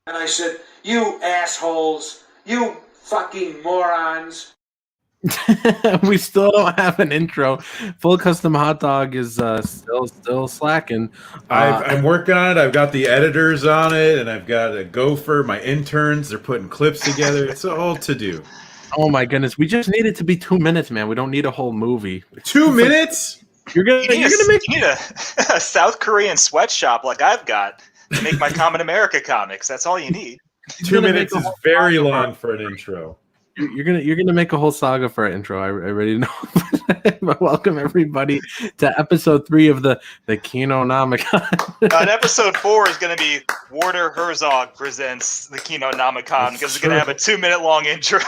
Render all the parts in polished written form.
And I said, you assholes, you fucking morons. We still don't have an intro. Full Custom Hot Dog is still slacking. I'm working on it. I've got the editors on it, and I've got a gopher. My interns, they're putting clips together. It's all to do. Oh my goodness, we just need it to be 2 minutes, man. We don't need a whole movie. 2 minutes? You're gonna make you need a South Korean sweatshop like I've got to make my Common America comics. That's all you need. 2 minutes is very long for an intro. You're gonna make a whole saga for our intro. I already know. But welcome everybody to episode 3 of the Kinonomicon. And episode 4 is going to be Warner Herzog presents the Kinonomicon because it's going to have a 2-minute long intro.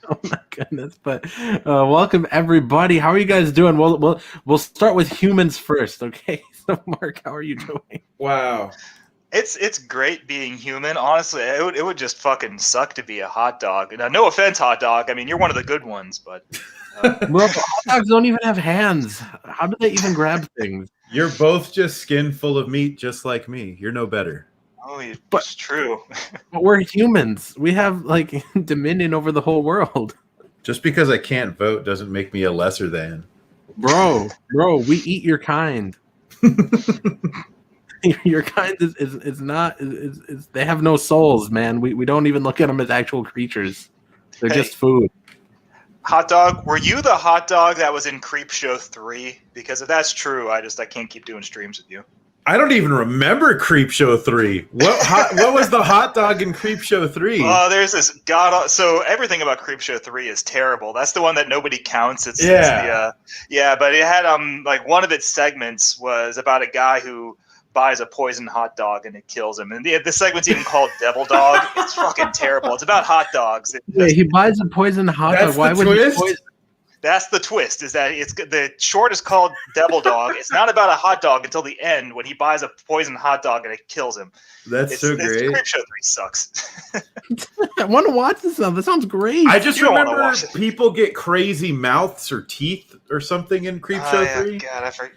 Oh my goodness! But welcome everybody. How are you guys doing? We'll start with humans first, okay? So Mark, how are you doing? Wow. It's great being human. Honestly, it would just fucking suck to be a hot dog. Now, no offense, hot dog. I mean, you're one of the good ones, but well, hot dogs don't even have hands. How do they even grab things? You're both just skin full of meat, just like me. You're no better. oh, it's true. But we're humans. We have like dominion over the whole world. Just because I can't vote doesn't make me a lesser than. Bro, we eat your kind. Your kind is not they have no souls, man. We don't even look at them as actual creatures. They're just food. Hot dog, were you the hot dog that was in Creepshow 3? Because if that's true, I can't keep doing streams with you. I don't even remember Creepshow 3. What was the hot dog in Creepshow 3? There's this so everything about Creepshow 3 is terrible. That's the one that nobody counts. But it had like one of its segments was about a guy who buys a poison hot dog and it kills him. And the segment's even called Devil Dog. It's fucking terrible. It's about hot dogs. Wait, he buys a poison hot dog. Why would he poison? That's the twist, is that the short is called Devil Dog. It's not about a hot dog until the end when he buys a poison hot dog and it kills him. That's so great. Creepshow 3 sucks. I want to watch this now. That sounds great. I just remember people get crazy mouths or teeth or something in Creepshow 3. God, I forget.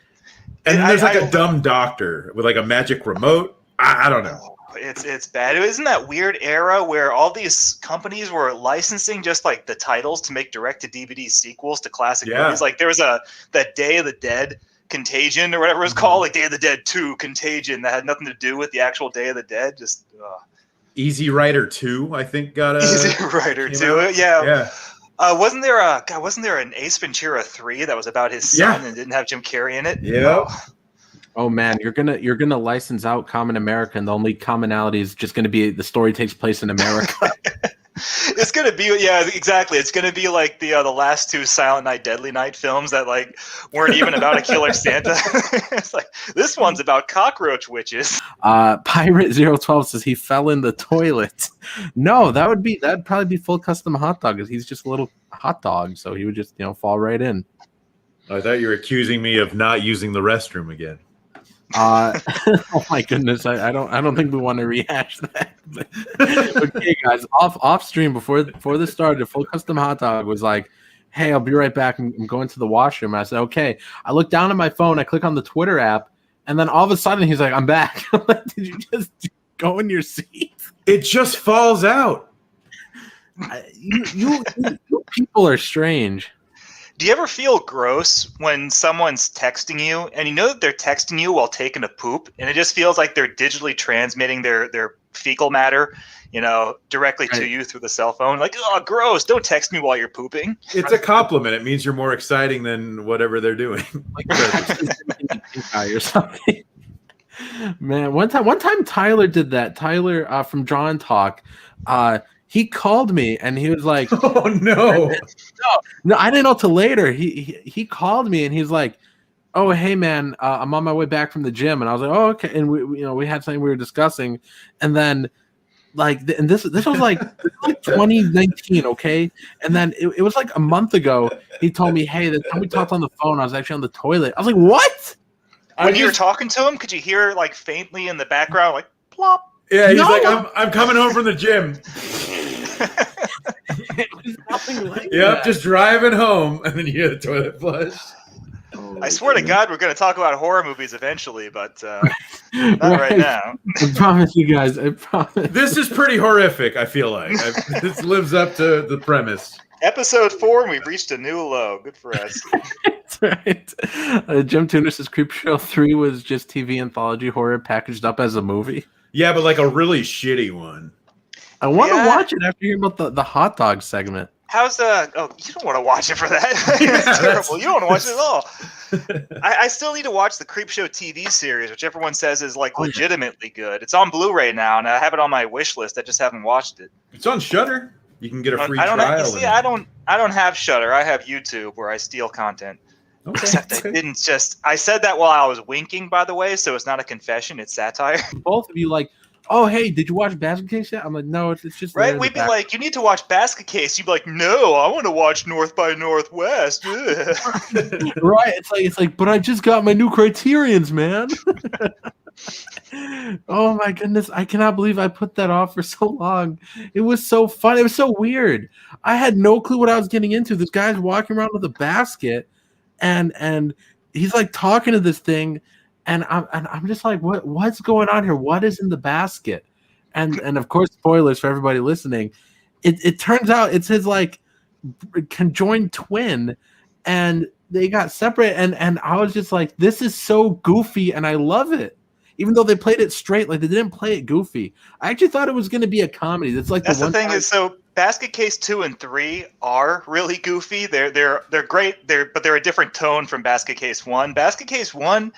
And then there's a dumb doctor with like a magic remote. I don't know. It's bad. Isn't that weird era where all these companies were licensing just like the titles to make direct-to-DVD sequels to classic movies? Like there was that Day of the Dead Contagion or whatever it was called, like Day of the Dead 2 Contagion that had nothing to do with the actual Day of the Dead. Just Easy Rider 2, I think got a Easy Rider 2. Yeah. Wasn't there an Ace Ventura 3 that was about his son and didn't have Jim Carrey in it? Yeah. Oh man, you're gonna license out Common America, and the only commonality is just gonna be the story takes place in America. It's gonna be exactly. It's gonna be like the last 2 Silent Night, Deadly Night films that like weren't even about a killer Santa. It's like this one's about cockroach witches. Pirate 012 says he fell in the toilet. No, that'd probably be Full Custom Hot Dog, because he's just a little hot dog, so he would just fall right in. I thought you were accusing me of not using the restroom again. Oh my goodness, I don't think we want to rehash that. Okay, guys, off stream before this started, Full Custom Hot Dog was like, "Hey, I'll be right back. I'm going to the washroom." I said, "Okay." I look down at my phone, I click on the Twitter app, and then all of a sudden he's like, "I'm back." I'm like, did you just go in your seat? It just falls out. You people are strange. Do you ever feel gross when someone's texting you and you know that they're texting you while taking a poop, and it just feels like they're digitally transmitting their fecal matter, directly to you through the cell phone? Like, oh, gross! Don't text me while you're pooping. It's a compliment. It means you're more exciting than whatever they're doing. Or something. Man, one time Tyler did that. Tyler from Draw and Talk. He called me and he was like, "Oh no, no, I didn't know till later." He called me and he's like, "Oh, hey man, I'm on my way back from the gym." And I was like, "Oh, okay." And we had something we were discussing, and then and this was like 2019, okay. And then it was like a month ago. He told me, "Hey, the time we talked on the phone, I was actually on the toilet." I was like, "What?" When you were talking to him, could you hear like faintly in the background, like plop? Yeah, he's like, "I'm coming home from the gym." It was nothing like Yep, that. just driving home, and then you hear the toilet flush. Oh I swear to God, we're going to talk about horror movies eventually, but not right now. I promise you guys. I promise. This is pretty horrific, I feel like. This lives up to the premise. Episode 4, and we've reached a new low. Good for us. That's right. Jim Tuner says Creepshow 3 was just TV anthology horror packaged up as a movie. Yeah, but like a really shitty one. I want to watch it after hearing about the hot dog segment. How's the? Oh, you don't want to watch it for that. It's terrible. You don't want to watch it at all. I still need to watch the Creepshow TV series, which everyone says is like legitimately good. It's on Blu-ray now, and I have it on my wish list. I just haven't watched it. It's on Shudder. You can get a free trial. I don't have Shudder. I have YouTube where I steal content. Okay. Except I didn't just. I said that while I was winking, by the way, so it's not a confession. It's satire. Both of you like, oh, hey, did you watch Basket Case yet? I'm like, no, it's just right. We'd be like, you need to watch Basket Case. You'd be like, no, I want to watch North by Northwest. Right. It's like, but I just got my new Criterions, man. Oh my goodness, I cannot believe I put that off for so long. It was so fun. It was so weird. I had no clue what I was getting into. This guy's walking around with a basket, and he's like talking to this thing, and I'm just like, what's going on here? What is in the basket? And of course, spoilers for everybody listening. It turns out it's his like conjoined twin, and they got separate. And I was just like, this is so goofy, and I love it. Even though they played it straight, like they didn't play it goofy. I actually thought it was going to be a comedy. That's the thing is, so Basket Case 2 and 3 are really goofy. They're great. But they're a different tone from Basket Case 1. Basket Case 1,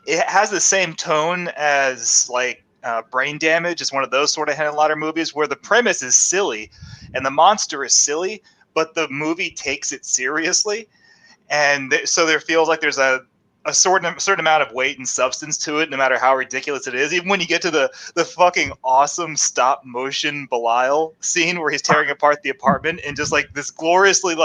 it has the same tone as like Brain Damage. It's one of those sort of Henenlotter movies where the premise is silly and the monster is silly, but the movie takes it seriously, and so there feels like there's a certain amount of weight and substance to it, no matter how ridiculous it is. Even when you get to the fucking awesome stop motion Belial scene where he's tearing apart the apartment and just like this gloriously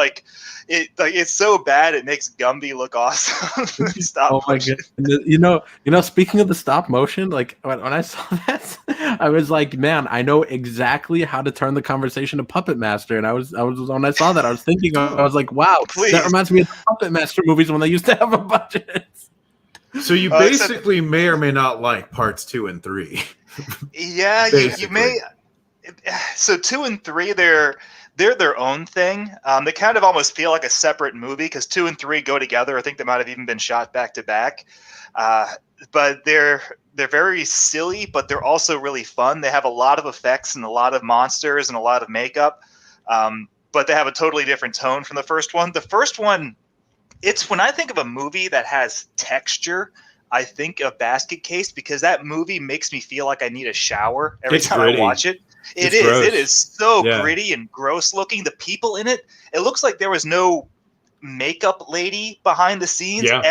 it's so bad it makes Gumby look awesome. Stop motion. My god! You know. Speaking of the stop motion, like when I saw that, I was like, man, I know exactly how to turn the conversation to Puppet Master. And I was when I saw that, I was thinking, I was like, wow, that reminds me of the Puppet Master movies when they used to have a budget. So you basically may or may not like parts 2 and 3. Yeah, you may. So 2 and 3, they're their own thing. They kind of almost feel like a separate movie because 2 and 3 go together. I think they might have even been shot back to back. But they're very silly, but they're also really fun. They have a lot of effects and a lot of monsters and a lot of makeup. But they have a totally different tone from the first one. The first one, it's when I think of a movie that has texture, I think of Basket Case because that movie makes me feel like I need a shower every time I watch it. It is so gritty and gross looking. The people in it, it looks like there was no makeup lady behind the scenes. Yeah.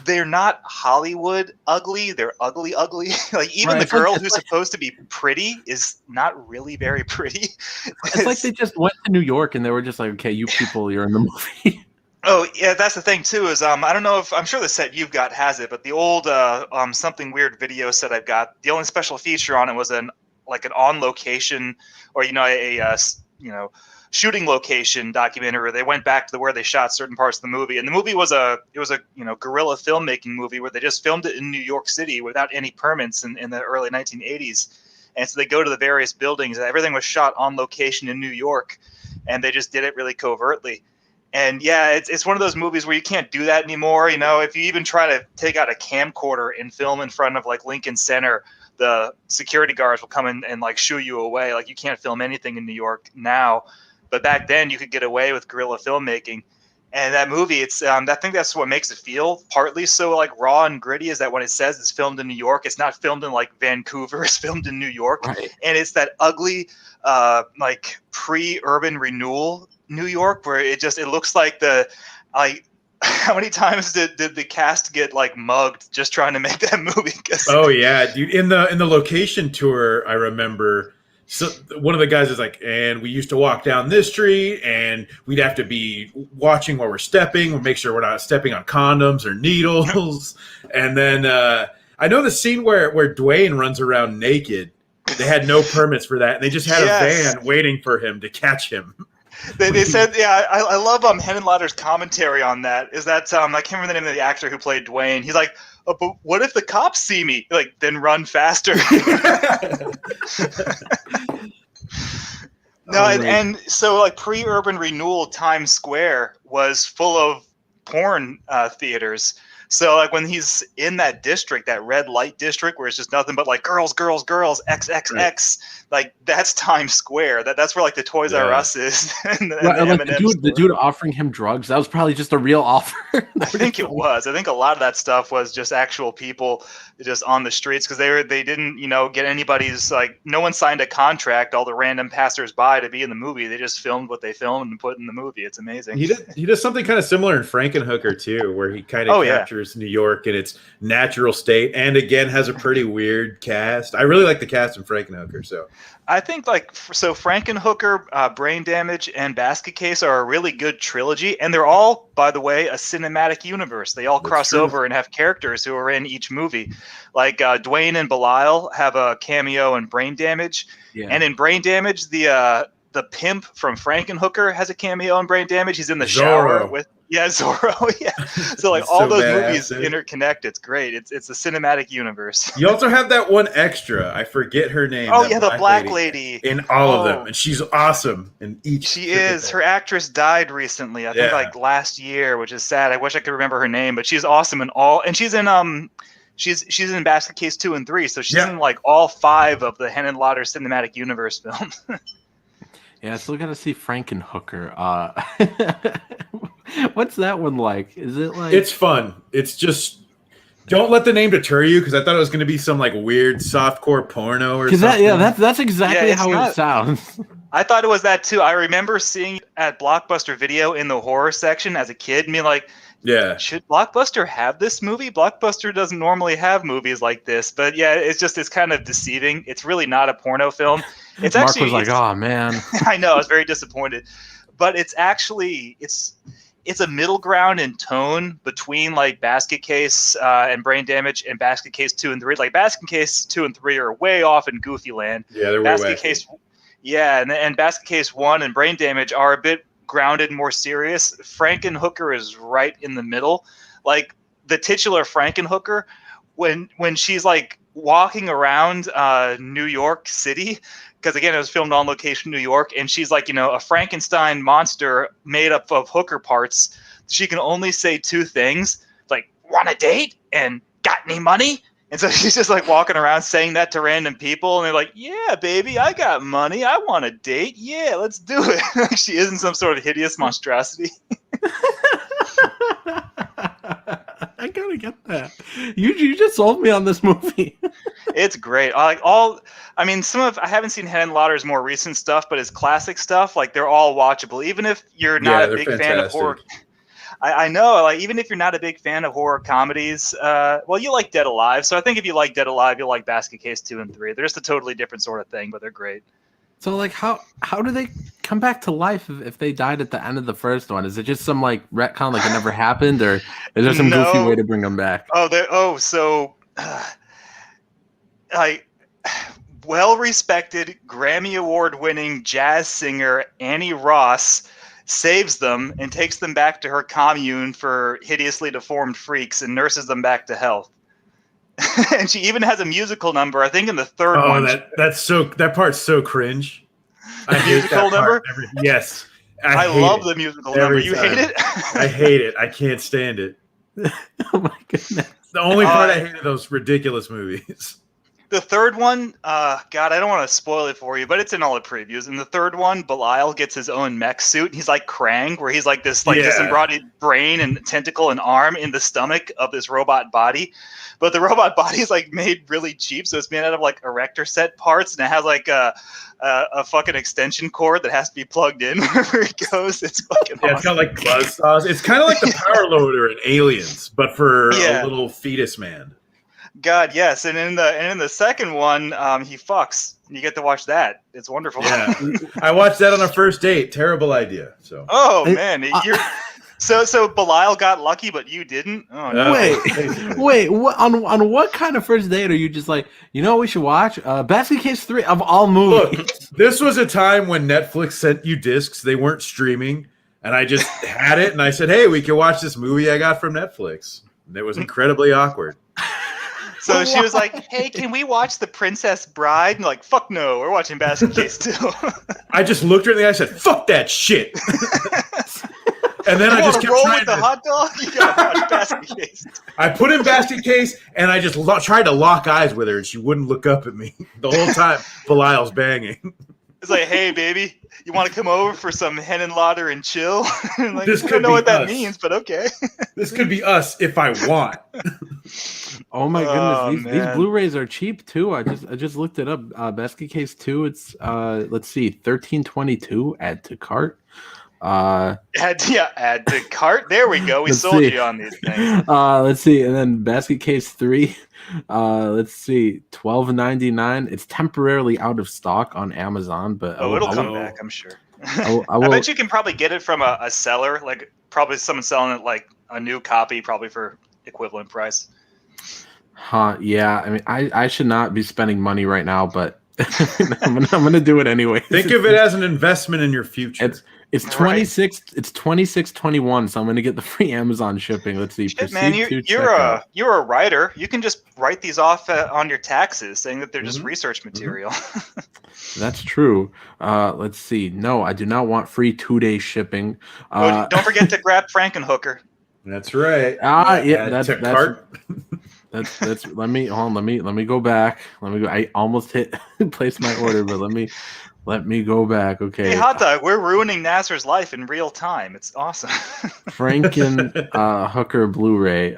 They're not Hollywood ugly. They're ugly. Like even the girl who's supposed to be pretty is not really very pretty. It's like they just went to New York and they were just like, okay, you people, you're in the movie. Oh yeah, that's the thing too. Is I don't know if I'm sure the set you've got has it, but the old Something Weird video set I've got, the only special feature on it was an on location or a shooting location documentary where they went back to where they shot certain parts of the movie. And the movie was a guerrilla filmmaking movie where they just filmed it in New York City without any permits in the early 1980s. And so they go to the various buildings and everything was shot on location in New York, and they just did it really covertly. And yeah, it's one of those movies where you can't do that anymore. If you even try to take out a camcorder and film in front of like Lincoln Center, the security guards will come in and like shoo you away. Like you can't film anything in New York now. But back then you could get away with guerrilla filmmaking. And that movie, I think that's what makes it feel partly so like raw and gritty is that when it says it's filmed in New York, it's not filmed in like Vancouver, it's filmed in New York. Right. And it's that ugly, like pre-urban renewal New York where it looks like how many times did the cast get like mugged just trying to make that movie? Oh yeah, dude. In the location tour, I remember one of the guys is like, and we used to walk down this street and we'd have to be watching where we're stepping. We'll make sure we're not stepping on condoms or needles. And then I know the scene where Dwayne runs around naked. They had no permits for that. They just had a van waiting for him to catch him. They said, yeah, I love Henenlotter's commentary on that. Is that I can't remember the name of the actor who played Dwayne. He's like, oh, but what if the cops see me? Like, then run faster. No, and so like pre-urban renewal, Times Square was full of porn theaters. So like when he's in that district, that red light district where it's just nothing but like girls, girls, girls, XXX, right. Like that's Times Square. That's where like the Toys R Us is. And the dude offering him drugs, that was probably just a real offer. I think it was. I think a lot of that stuff was just actual people just on the streets because they didn't, get anybody's like no one signed a contract, all the random passersby to be in the movie. They just filmed what they filmed and put in the movie. It's amazing. He does something kind of similar in Frankenhooker too, where he kind of captures New York in its natural state, and again has a pretty weird cast. I really like the cast in Frankenhooker. So I think Frankenhooker, Brain Damage, and Basket Case are a really good trilogy, and they're all, by the way, a cinematic universe. They all cross over and have characters who are in each movie. Like Dwayne and Belial have a cameo in Brain Damage, and in Brain Damage, the pimp from Frankenhooker has a cameo in Brain Damage. He's in the shower with Zorro. Yeah, so like all those movies interconnect. It's great. It's a cinematic universe. You also have that one extra. I forget her name. Oh yeah, the black lady in all of them, and she's awesome in each. She is. Her actress died recently. I think like last year, which is sad. I wish I could remember her name, but she's awesome in all. And she's in She's in Basket Case 2 and 3, so she's in like all 5 of the Henenlotter cinematic universe films. Yeah, I still gotta see Frankenhooker. What's that one like? Is it like? It's fun. It's just don't let the name deter you because I thought it was going to be some like weird softcore porno or something. That's exactly how it sounds. I thought it was that too. I remember seeing it at Blockbuster Video in the horror section as a kid, and being like, should Blockbuster have this movie? Blockbuster doesn't normally have movies like this, but it's kind of deceiving. It's really not a porno film. It's Mark was like, oh man. I know, I was very disappointed. But it's actually it's a middle ground in tone between like Basket Case and Brain Damage and Basket Case 2 and 3. Like Basket Case 2 and 3 are way off in goofy land. Yeah, they're way wacky. And Basket Case 1 and Brain Damage are a bit grounded, more serious. Frankenhooker is right in the middle. Like the titular Frankenhooker, when she's like walking around New York City, because again it was filmed on location in New York, and she's like a Frankenstein monster made up of hooker parts. She can only say 2 things, like want a date and got any money. And so she's just like walking around saying that to random people, and they're like, yeah, baby, I got money. I want a date. Yeah, let's do it. She isn't some sort of hideous monstrosity. I gotta get that. You just sold me on this movie. It's great. I haven't seen Henenlotter's more recent stuff, but his classic stuff, like they're all watchable. Even if you're not a big fan of horror. I know, like even if you're not a big fan of horror comedies, you like Dead Alive. So I think if you like Dead Alive, you'll like Basket Case 2 and 3. They're just a totally different sort of thing, but they're great. So like how do they come back to life if they died at the end of the first one? Is it just some like retcon like it never happened, or is there some goofy way to bring them back? Well-respected Grammy Award-winning jazz singer Annie Ross saves them and takes them back to her commune for hideously deformed freaks and nurses them back to health. And she even has a musical number, I think, in the third one. That part's so cringe. The musical number? Yes. I love the musical number. You hate it? I hate it. I can't stand it. Oh my goodness. The only part I hate of those ridiculous movies. The third one, God, I don't want to spoil it for you, but it's in all the previews. In the third one, Belial gets his own mech suit. And he's like Krang, where he's like this disembodied brain and tentacle and arm in the stomach of this robot body. But the robot body is like made really cheap, so it's made out of like erector set parts, and it has like a fucking extension cord that has to be plugged in wherever it goes. It's fucking awesome. It's got like buzzsaws. It's kind of like the power loader in Aliens, but for a little fetus man. God, yes, and in the second one, he fucks. You get to watch that. It's wonderful. Yeah, I watched that on our first date. Terrible idea. So. Oh man, you're. So Belial got lucky, but you didn't? Oh, no. Wait. On what kind of first date are you just like, we should watch Basket Case 3 of all movies? This was a time when Netflix sent you discs. They weren't streaming. And I just had it. And I said, hey, we can watch this movie I got from Netflix. And it was incredibly awkward. So she was like, hey, can we watch The Princess Bride? And like, fuck no, we're watching Basket Case 2. I just looked her in the eye and said, fuck that shit. And then I just kept roll trying with the hot dog? You gotta watch Basket Case. I put in Basket Case, and I just tried to lock eyes with her, and she wouldn't look up at me the whole time. Belial's banging. It's like, hey, baby, you want to come over for some hen and lauder and chill? Like, This I could don't know be what that us. means, but okay. This could be us if I want. Oh my goodness, these man. Blu-rays are cheap too. I just looked it up. Basket Case 2, it's let's see, $13.22. Add to cart. Add to cart. There we go. We Let's sold see. you on these things. Let's see, and then Basket Case 3. Let's see, $12.99. It's temporarily out of stock on Amazon, but It'll I come will- back, I'm sure. I I will- bet you can probably get it from a seller, like probably someone selling it like a new copy, probably for equivalent price. Huh? Yeah. I mean, I should not be spending money right now, but I'm gonna do it anyway. Think of it as an investment in your future. It's 26. It's 26.21. So I'm gonna get the free Amazon shipping. Let's see. Shit, man, Proceed to you're checkout. you're a writer. You can just write these off on your taxes, saying that they're just Mhm. research material. That's true. Let's see. No, I do not want free 2-day shipping. Don't forget to grab Frankenhooker. That's right. Yeah, Add that's to cart. that's. Let me go back. Let me go. I almost hit place my order, but let me go back. Okay. Hey, Hot Dog, we're ruining Nasser's life in real time. It's awesome. Franken Hooker Blu-ray.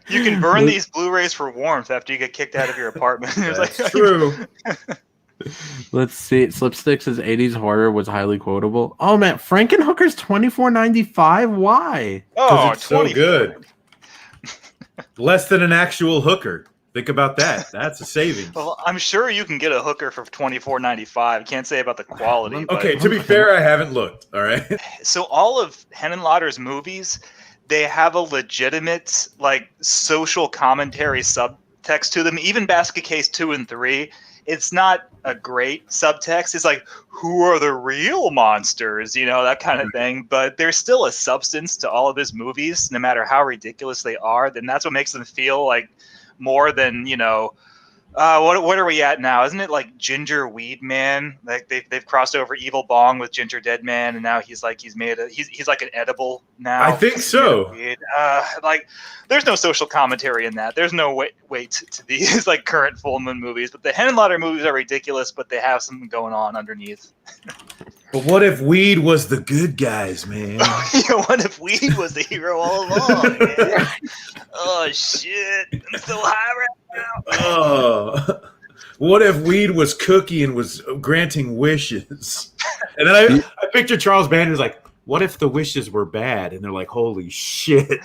You can burn these Blu-rays for warmth after you get kicked out of your apartment. It's That's like, true. Let's see. Slipstick says 80s horror was highly quotable. Oh man, Frankenhooker's $24.95. Why? Oh, It's so 20. good. Less than an actual hooker. Think about that. That's a savings. Well, I'm sure you can get a hooker for $24.95. Can't say about the quality. But... Okay, to be fair, I haven't looked. All right. So all of Henenlotter's movies, they have a legitimate like social commentary subtext to them. Even Basket Case 2 and 3, it's not a great subtext. It's like, who are the real monsters? You know, that kind of thing. But there's still a substance to all of his movies, no matter how ridiculous they are. Then that's what makes them feel like more than, you know, what are we at now? Isn't it like Ginger Weed Man? Like they've crossed over Evil Bong with Ginger Dead Man, and now he's like he's like an edible now. I think so. Like there's no social commentary in that. There's no weight to these like current full moon movies. But the Henenlotter movies are ridiculous, but they have something going on underneath. But what if weed was the good guys, man? What if weed was the hero all along? Man? Oh shit! I'm so high right now. Oh, what if weed was Cookie and was granting wishes? And then I picture Charles Banner's like, what if the wishes were bad? And they're like, holy shit.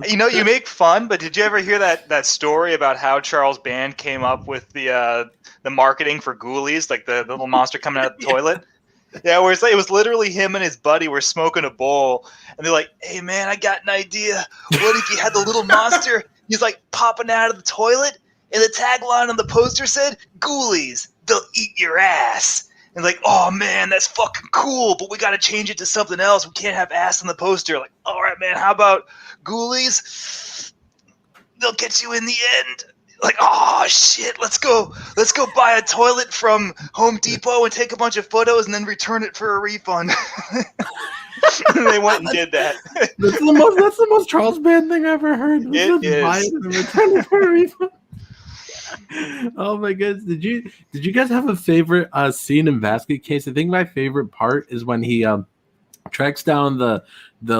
You know, you make fun, but did you ever hear that story about how Charles Band came up with the marketing for Ghoulies, like the little monster coming out of the toilet? Yeah, where it was literally him and his buddy were smoking a bowl, and they're like, hey man, I got an idea. What if you had the little monster? He's like popping out of the toilet, and the tagline on the poster said, Ghoulies, they'll eat your ass. And like, oh man, that's fucking cool, but we got to change it to something else. We can't have ass on the poster. Like, all right, man, how about Ghoulies? They'll get you in the end. Like, oh shit, let's go buy a toilet from Home Depot and take a bunch of photos and then return it for a refund. And they went and did that. That's the most Charles Band thing I've ever heard. It is. Buy it and return it for a refund. Oh my goodness! Did you guys have a favorite scene in Basket Case? I think my favorite part is when he tracks down the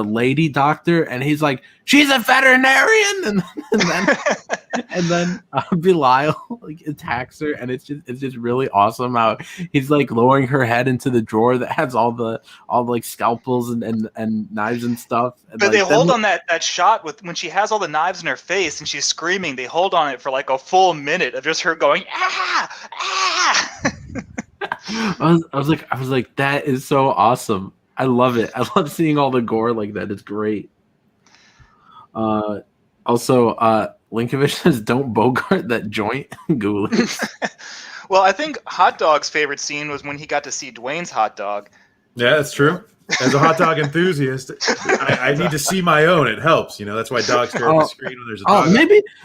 lady doctor, and he's like, "She's a veterinarian," and then Belial like attacks her, and it's just really awesome how he's like lowering her head into the drawer that has all the like scalpels and knives and stuff. And, but like, they hold on that shot with when she has all the knives in her face and she's screaming. They hold on it for like a full minute of just her going ah ah. I was like, that is so awesome. I love it. I love seeing all the gore like that. It's great. Also, Linkovich says, "Don't bogart that joint, Ghoulies." Well, I think Hot Dog's favorite scene was when he got to see Dwayne's hot dog. Yeah, that's true. As a hot dog enthusiast, I need to see my own. It helps, That's why dogs stare at the screen when there's a dog.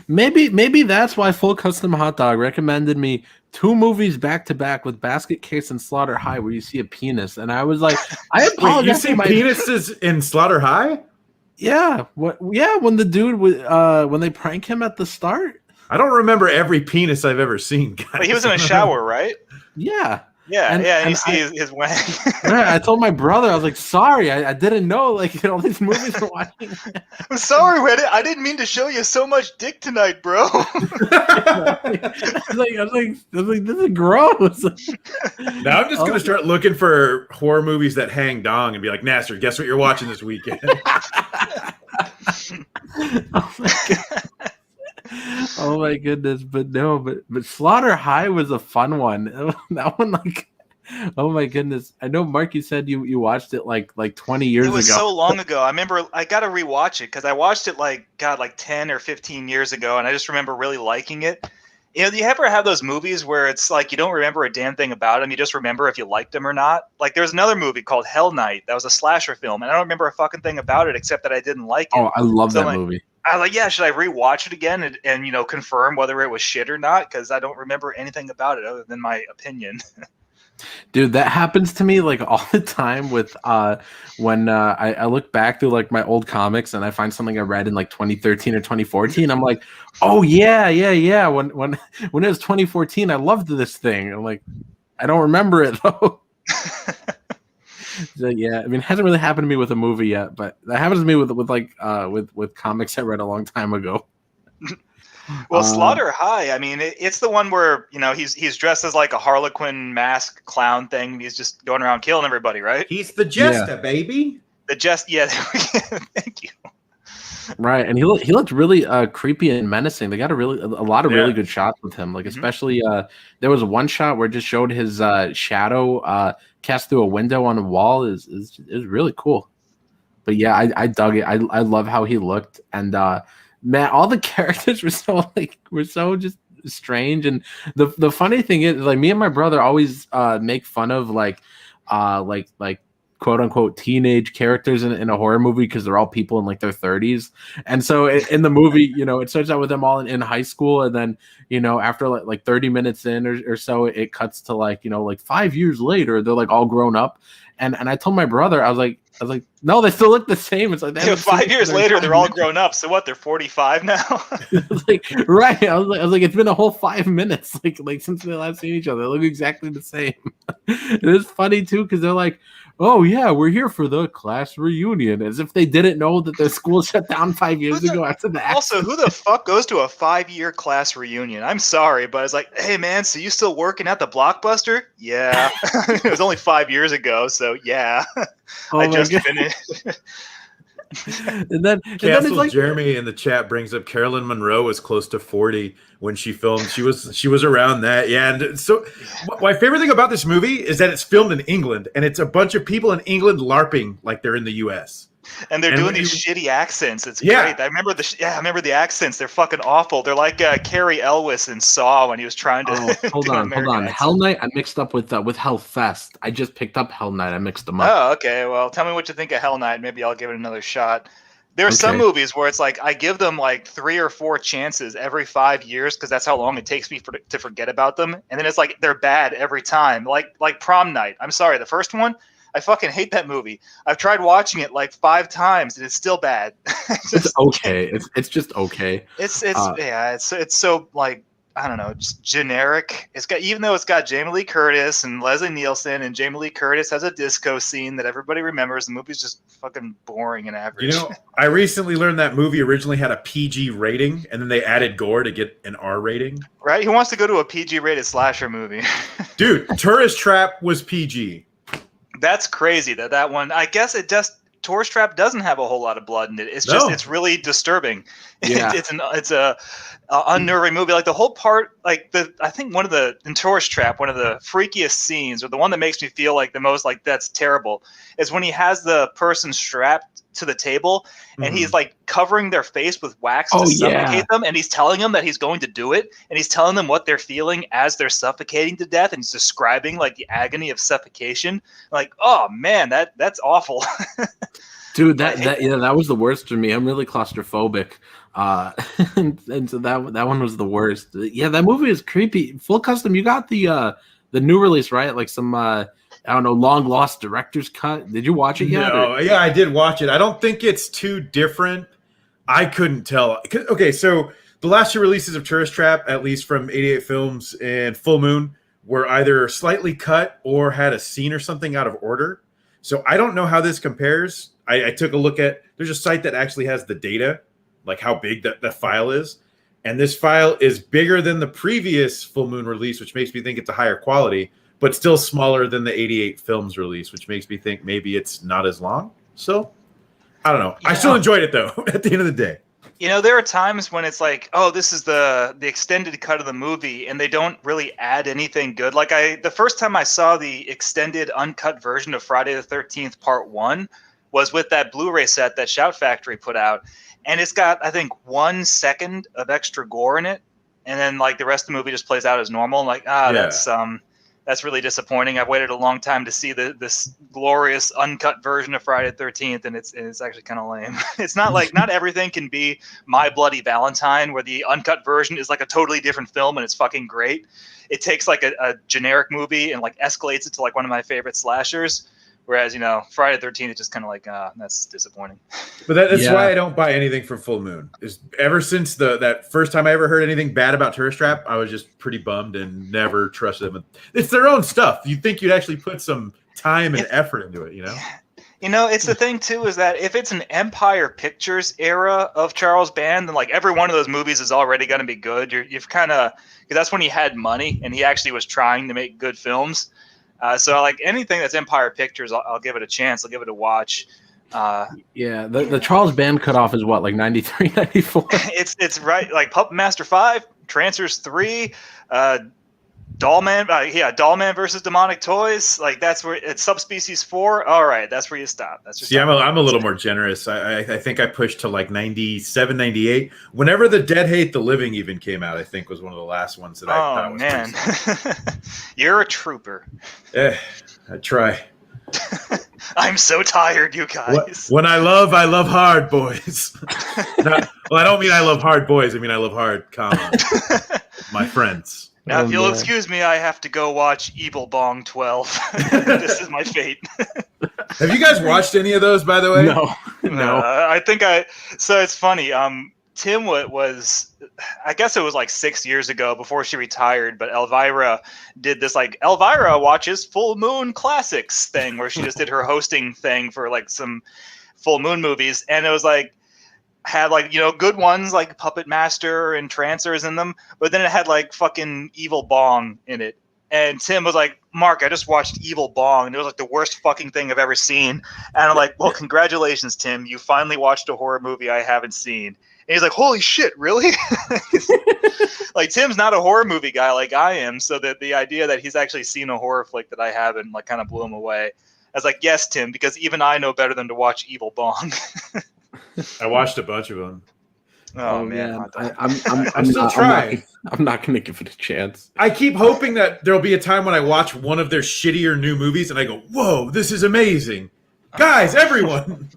Maybe that's why Full Custom Hot Dog recommended me 2 movies back to back with Basket Case and Slaughter High, where you see a penis, and I was like, I apologize. Wait, you see penises in Slaughter High? Yeah, when the dude when they prank him at the start. I don't remember every penis I've ever seen, guys. But he was in a shower, right? Yeah. Yeah, and you see his wang. Yeah, I told my brother, I was like, sorry, I didn't know, like, all these movies we're watching. I'm sorry, Reddit. I didn't mean to show you so much dick tonight, bro. I was like, this is gross. Now I'm just going to start looking for horror movies that hang dong and be like, Nasser, guess what you're watching this weekend? Oh my goodness, but Slaughter High was a fun one. That one, like, oh my goodness. I know, Mark, you said you watched it like 20 years ago. It was so long ago. I remember I got to rewatch it because I watched it like 10 or 15 years ago, and I just remember really liking it. Do you ever have those movies where it's like you don't remember a damn thing about them, you just remember if you liked them or not? Like there's another movie called Hell Night that was a slasher film, and I don't remember a fucking thing about it except that I didn't like it. Oh, I love that movie. I was like, yeah, should I rewatch it again and confirm whether it was shit or not? Because I don't remember anything about it other than my opinion. Dude, that happens to me like all the time with when I look back through like my old comics and I find something I read in like 2013 or 2014. I'm like, oh yeah. When it was 2014, I loved this thing. I'm like, I don't remember it though. So, yeah, I mean, it hasn't really happened to me with a movie yet, but that happens to me with comics I read a long time ago. Well, Slaughter High, I mean, it's the one where he's dressed as like a Harlequin mask clown thing. He's just going around killing everybody, right? He's the jester, baby. The jest, yeah. Thank you. Right, and he looked really creepy and menacing. They got a lot of really good shots with him. Like especially there was one shot where it just showed his shadow cast through a window on a wall. Is really cool. But yeah, I dug it. I love how he looked, and man, all the characters were so just strange. And the funny thing is, like, me and my brother always make fun of like quote unquote teenage characters in a horror movie because they're all people in like their 30s. And so in the movie, it starts out with them all in high school, and then after like 30 minutes in or so, it cuts to like 5 years later, they're like all grown up. And I told my brother, I was like, no, they still look the same. It's like 5 years later, they're all grown up. So what? They're 45 now. Right. I was like, it's been a whole 5 minutes, like since they last seen each other. They look exactly the same. It's funny too because they're like, oh yeah, we're here for the class reunion, as if they didn't know that their school shut down 5 years ago after that. Also, who the fuck goes to a 5-year class reunion? I'm sorry, but it's like, hey man, so you still working at the Blockbuster? Yeah. It was only 5 years ago, so yeah. Oh, I just finished. and then it's like, Jeremy in the chat brings up Carolyn Monroe was close to 40 when she filmed. She was around that. Yeah. And so my favorite thing about this movie is that it's filmed in England, and it's a bunch of people in England LARPing like they're in the US. And they're doing these shitty accents. It's great. I remember the accents. They're fucking awful. They're like Cary Elwes in Saw when he was trying to. Hold on. Hell Night I mixed up with Hellfest. I just picked up Hell Night. I mixed them up. Oh, okay. Well, tell me what you think of Hell Night. Maybe I'll give it another shot. There are some movies where it's like I give them like 3 or 4 chances every 5 years because that's how long it takes me to forget about them, and then it's like they're bad every time. Like Prom Night. I'm sorry, the first one. I fucking hate that movie. I've tried watching it like 5 times and it's still bad. It's okay. It's just okay. It's so like I don't know, just generic. Even though it's got Jamie Lee Curtis and Leslie Nielsen, and Jamie Lee Curtis has a disco scene that everybody remembers. The movie's just fucking boring and average. I recently learned that movie originally had a PG rating, and then they added gore to get an R rating. Right? Who wants to go to a PG rated slasher movie? Dude, Tourist Trap was PG. That's crazy that one. I guess it just Tourist Trap doesn't have a whole lot of blood in it. It's just it's really disturbing. Yeah. unnerving movie. Like the whole part, like I think one of the in Tourist Trap, one of the freakiest scenes, or the one that makes me feel like the most like that's terrible, is when he has the person strapped to the table and he's like covering their face with wax to suffocate them, and he's telling them that he's going to do it, and he's telling them what they're feeling as they're suffocating to death, and he's describing like the agony of suffocation. Like, oh man, that's awful. Dude, that was the worst for me. I'm really claustrophobic. And so that one was the worst. Yeah, that movie is creepy. Full Custom, you got the new release, right? Like some I don't know, long lost director's cut. Did you watch it yet? No, yeah, I did watch it. I don't think it's too different. I couldn't tell. Okay, so the last two releases of Tourist Trap, at least from 88 Films and Full Moon, were either slightly cut or had a scene or something out of order. So I don't know how this compares. I took a look at, there's a site that actually has the data, like how big that file is. And this file is bigger than the previous Full Moon release, which makes me think it's a higher quality, but still smaller than the 88 Films release, which makes me think maybe it's not as long. So I don't know. I still enjoyed it though, at the end of the day. You know, there are times when it's like, oh, this is the extended cut of the movie, and they don't really add anything good. Like the first time I saw the extended uncut version of Friday the 13th Part 1 was with that Blu-ray set that Shout Factory put out. And it's got, I think, 1 second of extra gore in it. And then like the rest of the movie just plays out as normal. I'm like, that's really disappointing. I've waited a long time to see this glorious uncut version of Friday the 13th, and it's actually kind of lame. It's not like, not everything can be My Bloody Valentine, where the uncut version is like a totally different film and it's fucking great. It takes like a generic movie and like escalates it to like one of my favorite slashers. Whereas, you know, Friday the 13th is just kind of like, that's disappointing. But that's why I don't buy anything from Full Moon. Is ever since that first time I ever heard anything bad about Tourist Trap, I was just pretty bummed and never trusted them. It's their own stuff. You'd think you'd actually put some time and effort into it, you know? You know, it's the thing, too, is that if it's an Empire Pictures era of Charles Band, then like every one of those movies is already going to be good. You've kind of, because that's when he had money and he actually was trying to make good films. So like anything that's Empire Pictures, I'll give it a chance. I'll give it a watch. The Charles Band cutoff is what, like 93, 94? It's right, like Puppet Master 5, Trancers 3, Dollman versus Demonic Toys. Like that's where it's Subspecies 4. All right, that's where you stop. That's just I'm a little more generous. I think I pushed to like 97, 98. Whenever The Dead Hate the Living even came out, I think was one of the last ones that I thought was man. You're a trooper. I try. I'm so tired, you guys. When I love hard, boys. I don't mean I love hard boys. I mean I love hard, my friends. Now, if you'll excuse me, I have to go watch Evil Bong 12. This is my fate. Have you guys watched any of those, by the way? No. I think so it's funny. Tim was, I guess it was like 6 years ago before she retired, but Elvira did this like Elvira watches Full Moon Classics thing where she just did her hosting thing for like some Full Moon movies. And it was like, had like, you know, good ones like Puppet Master and Trancers in them, but then it had like fucking Evil Bong in it. And Tim was like, Mark, I just watched Evil Bong and it was like the worst fucking thing I've ever seen. And I'm like, well, congratulations, Tim. You finally watched a horror movie I haven't seen. And he's like, holy shit, really? Like Tim's not a horror movie guy like I am. So that the idea that he's actually seen a horror flick that I haven't like kind of blew him away. I was like, yes, Tim, because even I know better than to watch Evil Bong. I watched a bunch of them. Oh man, I'm still trying. I'm not going to give it a chance. I keep hoping that there'll be a time when I watch one of their shittier new movies and I go, "Whoa, this is amazing, guys! Everyone."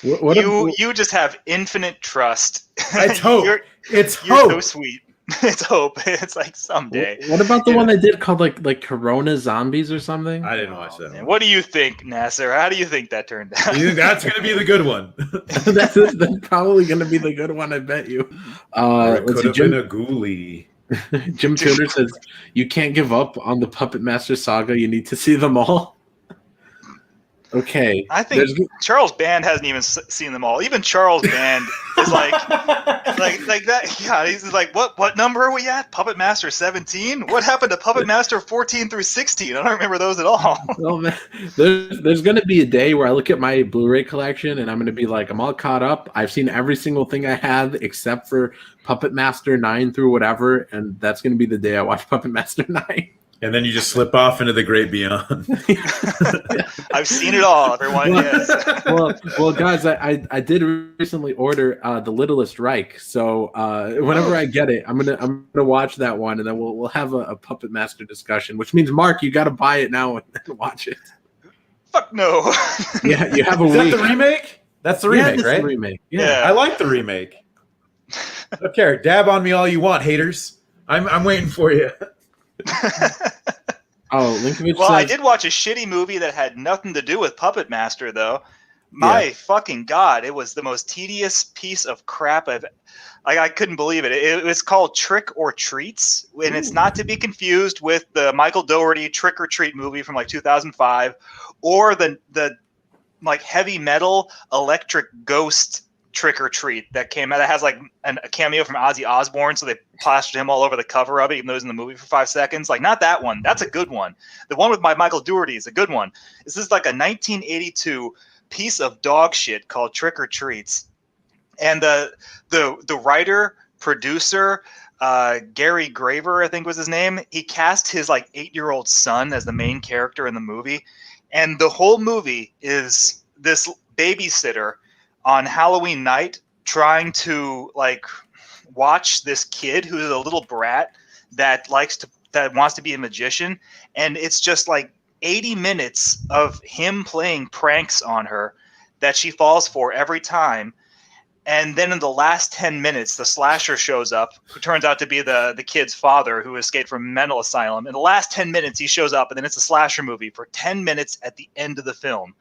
You just have infinite trust. It's hope. You're hope. So sweet. It's hope. It's like someday. What about the one they did called like Corona Zombies or something? I didn't watch that. Man. What do you think, Nasser? How do you think that turned out? You think that's going to be the good one? that's probably going to be the good one, I bet you. It could have been a ghoulie. Jim Tudor says, you can't give up on the Puppet Master saga. You need to see them all. Okay. I think Charles Band hasn't even seen them all. Even Charles Band is like that. Yeah, he's like, what number are we at? Puppet Master 17? What happened to Puppet Master 14 through 16? I don't remember those at all. Well, man, there's going to be a day where I look at my Blu-ray collection and I'm going to be like, I'm all caught up. I've seen every single thing I have except for Puppet Master 9 through whatever, and that's going to be the day I watch Puppet Master 9. And then you just slip off into the great beyond. I've seen it all, everyone. Yes. Well, guys, I did recently order The Littlest Reich, so whenever I get it, I'm gonna watch that one, and then we'll have a Puppet Master discussion. Which means, Mark, you got to buy it now and watch it. Fuck no. Yeah, you have a Is week. that the remake? That's the remake, that's right? The remake. Yeah. I like the remake. Okay, dab on me all you want, haters. I'm waiting for you. Oh, Linkovich well, says, I did watch a shitty movie that had nothing to do with Puppet Master, though. My fucking God, it was the most tedious piece of crap I couldn't believe it. It was called Trick or Treats, and it's not to be confused with the Michael Dougherty Trick or Treat movie from like 2005, or the like heavy metal electric ghost Trick or Treat that came out. That has like a cameo from Ozzy Osbourne, so they plastered him all over the cover of it, even though he's in the movie for 5 seconds. Like, not that one. That's a good one. The one with Michael Dougherty is a good one. This is like a 1982 piece of dog shit called Trick or Treats, and the writer producer Gary Graver, I think was his name. He cast his like 8-year-old son as the main character in the movie, and the whole movie is this babysitter on Halloween night trying to like watch this kid who's a little brat that wants to be a magician, and it's just like 80 minutes of him playing pranks on her that she falls for every time. And then in the last 10 minutes, the slasher shows up, who turns out to be the kid's father who escaped from a mental asylum. In the last 10 minutes, he shows up, and then it's a slasher movie for 10 minutes at the end of the film.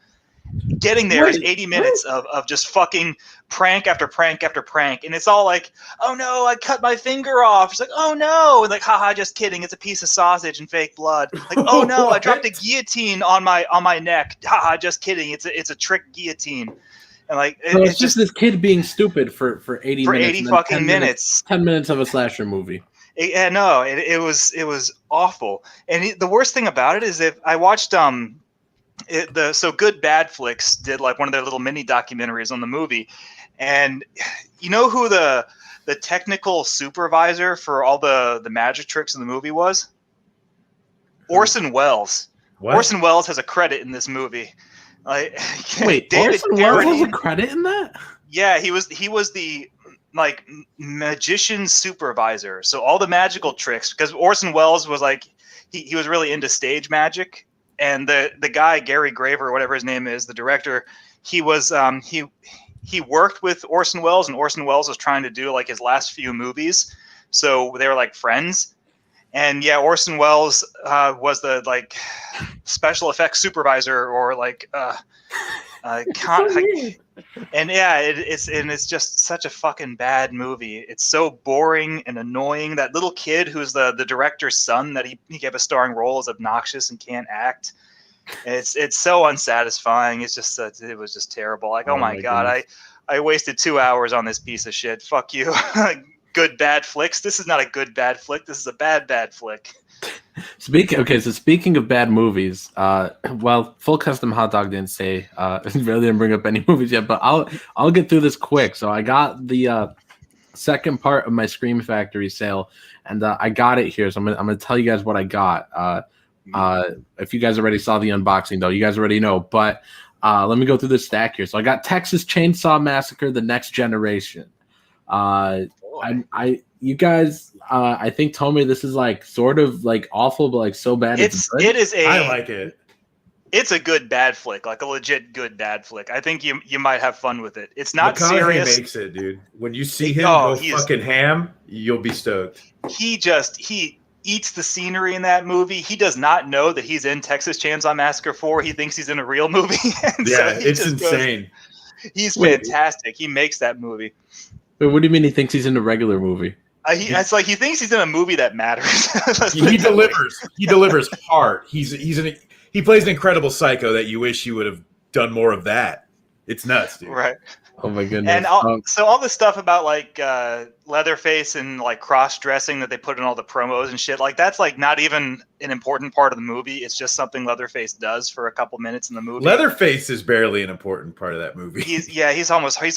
Getting there is 80 minutes of just fucking prank after prank after prank. And it's all like, oh no, I cut my finger off. It's like, oh no. And like, haha, just kidding. It's a piece of sausage and fake blood. Like, oh no, I dropped a guillotine on my neck. Haha, just kidding. It's a trick guillotine. And like, it's just this kid being stupid for 80 minutes. For 80 fucking minutes. 10 minutes of a slasher movie. It was awful. And the worst thing about it is if I watched, so Good Bad Flicks did like one of their little mini documentaries on the movie, and you know who the technical supervisor for all the magic tricks in the movie was? Orson Welles. What? Orson Welles has a credit in this movie. Wait, Orson Welles has a credit in that? Yeah, he was the like magician supervisor. So all the magical tricks, because Orson Welles was like he was really into stage magic. And the guy, Gary Graver, or whatever his name is, the director, he was he worked with Orson Welles, and Orson Welles was trying to do like his last few movies, so they were like friends. And yeah, Orson Welles was the like special effects supervisor, or like and yeah, it's just such a fucking bad movie. It's so boring and annoying. That little kid who's the director's son that he gave a starring role is obnoxious and can't act. It's so unsatisfying. It's just it was just terrible. Like, oh my God, I wasted 2 hours on this piece of shit. Fuck you. Good Bad Flicks. This is not a good bad flick. This is a bad flick. Speaking of bad movies, well, Full Custom Hot Dog didn't say really didn't bring up any movies yet, but I'll get through this quick. So I got the second part of my Scream Factory sale, and I got it here. So I'm gonna tell you guys what I got. If you guys already saw the unboxing, though, you guys already know. But let me go through the stack here. So I got Texas Chainsaw Massacre: The Next Generation. You guys, I think told me this is like sort of like awful, but like so bad. I like it. It's a good bad flick, like a legit good bad flick. I think you might have fun with it. It's not McConaughey serious. Makes it, dude. When you see him go fucking ham, you'll be stoked. He eats the scenery in that movie. He does not know that he's in Texas Chainsaw Massacre 4. He thinks he's in a real movie. Yeah, it's insane. He's fantastic. He makes that movie. Wait, what do you mean he thinks he's in a regular movie? It's like he thinks he's in a movie that matters. He delivers. He delivers hard. He plays an incredible psycho that you wish you would have done more of that. It's nuts, dude. Right. Oh my goodness. And so all this stuff about like Leatherface and like cross-dressing that they put in all the promos and shit, like that's like not even an important part of the movie. It's just something Leatherface does for a couple minutes in the movie. Leatherface is barely an important part of that movie. He's